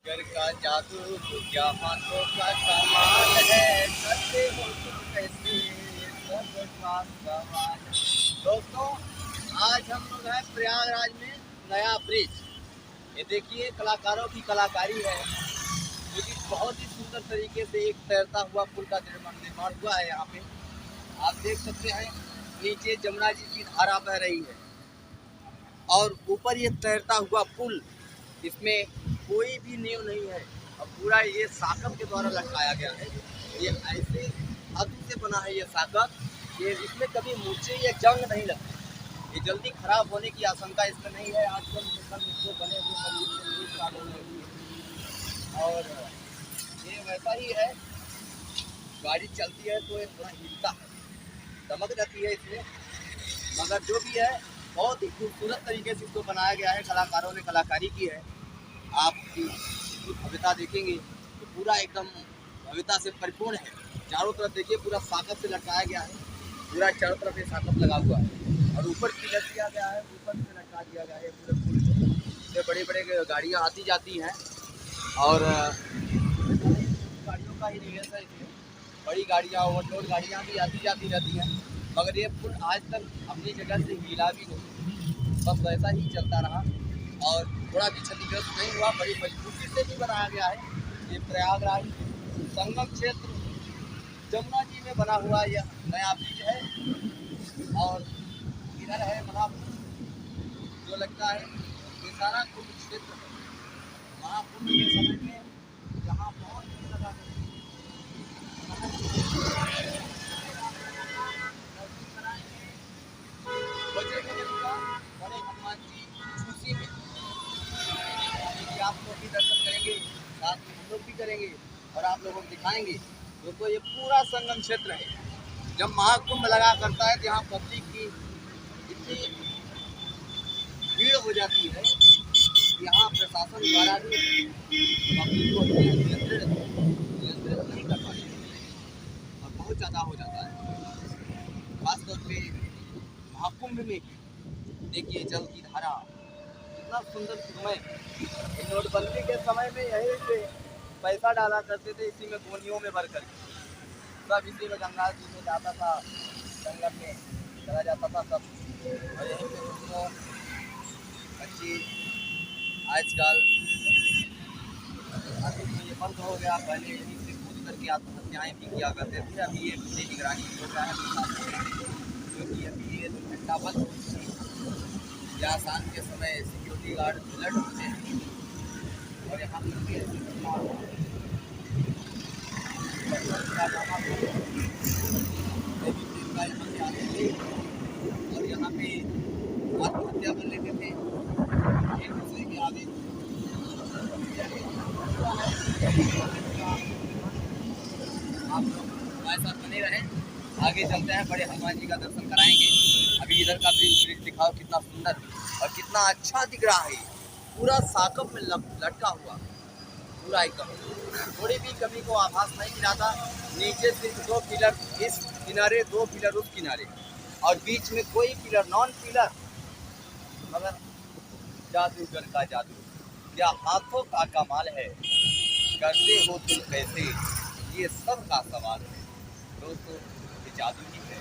घर का जादू क्या हाथों का कमाल है, करते हो तुम कैसे सबका सवाल। दोस्तों, आज हम लोग हैं प्रयागराज में नया ब्रिज। ये देखिए कलाकारों की कलाकारी है, जो कि बहुत ही सुंदर तरीके से एक तैरता हुआ पुल का निर्माण हुआ है। यहाँ पे आप देख सकते हैं, नीचे जमुना जी की धारा बह रही है और ऊपर ये तैरता हुआ पुल, इसमें कोई भी नींव नहीं है और पूरा ये साकब के द्वारा लटकाया गया है। ये ऐसे धातु से बना है ये साकब, ये इसमें कभी मूर्छे या जंग नहीं लगते। ये जल्दी खराब होने की आशंका इसमें नहीं है। आजकल इसको बने हुए और ये वैसा ही है, गाड़ी चलती है तो ये थोड़ा हिलता है, दमक जाती है इसमें, मगर जो भी है बहुत ही खूबसूरत तरीके से इसको बनाया गया है। कलाकारों ने कलाकारी की है। आप भव्यता देखेंगे तो पूरा एकदम भव्यता से परिपूर्ण है। चारों तरफ देखिए पूरा साकब से लटकाया गया है, पूरा चारों तरफ ये साकब लगा हुआ है और ऊपर पिलर दिया गया है, ऊपर से लटका दिया गया है पूरे पुल से। बड़े बड़े गाड़ियाँ आती जाती हैं और गाड़ियों का ही निवेश है इसमें। बड़ी गाड़ियाँ, ओवरलोड गाड़ियाँ भी आती जाती रहती हैं, मगर ये पुल आज तक अपनी जगह से हिला भी नहीं, बस वैसा ही चलता रहा और थोड़ा भी क्षतिग्रस्त नहीं हुआ। बड़ी मजबूती से भी बनाया गया है। ये प्रयागराज संगम क्षेत्र जमुना जी में बना हुआ यह नया ब्रिज है और इधर है महापुर, जो लगता है ये सारा कुंभ क्षेत्र है। महापुर के समय में जहाँ बहुत भीड़ लगा बड़े हनुमान जी खुशी में आप लोग भी दर्शन करेंगे, साथ में हम लोग भी करेंगे और आप लोगों को दिखाएंगे। दोस्तों, ये पूरा संगम क्षेत्र है। जब महाकुंभ लगा करता है तो यहाँ पब्लिक की इतनी भीड़ हो जाती है, यहाँ प्रशासन द्वारा भी पब्लिक को नियंत्रित नहीं कर पाते और बहुत ज़्यादा हो जाता है। खासतौर पे महाकुंभ में देखिए जल की धारा इतना सुंदर सुरमय। नोटबंदी के समय में यही से पैसा डाला करते थे, इसी में गोनियों में भर कर सब इसी में गंगा जी में जाता था, संगम में चला जाता था सब। और यहीं पे उसको बच्चे आजकल ये बंद हो गया, पहले यहीं से कूद करके आत्महत्याएँ भी किया करते थे। अभी ये पूरी निगरानी हो रहा है, क्योंकि अभी ये घंटा बंद या शाम के समय सिक्योरिटी गार्ड अलर्ट होते हैं और यहाँ और यहाँ पे आत्महत्या कर लेते थे एक दूसरे के आगे। आप लोग हमारे साथ बने रहें, आगे चलते हैं, बड़े हनुमान जी का दर्शन कराएंगे। अभी इधर का ब्रिज दिखाओ कितना सुंदर और कितना अच्छा दिख रहा है। पूरा साकब में लटका हुआ, पूरा एकदम थोड़ी भी कमी को आभास नहीं दिलाता। नीचे सिर्फ 2 पिलर इस किनारे, 2 पिलर उस किनारे और बीच में कोई पिलर नॉन पिलर, मगर जादूगर का जादू क्या हाथों का कमाल है, करते हो तुम कैसे ये सब का सवाल है। दोस्तों, ये जादू ही है,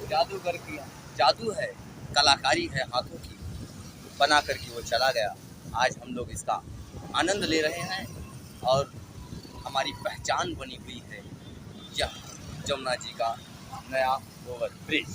जादूगर की जादू है, कलाकारी है हाथों की, बना करके वो चला गया। आज हम लोग इसका आनंद ले रहे हैं और हमारी पहचान बनी हुई है यह जमुना जी का नया ओवर ब्रिज।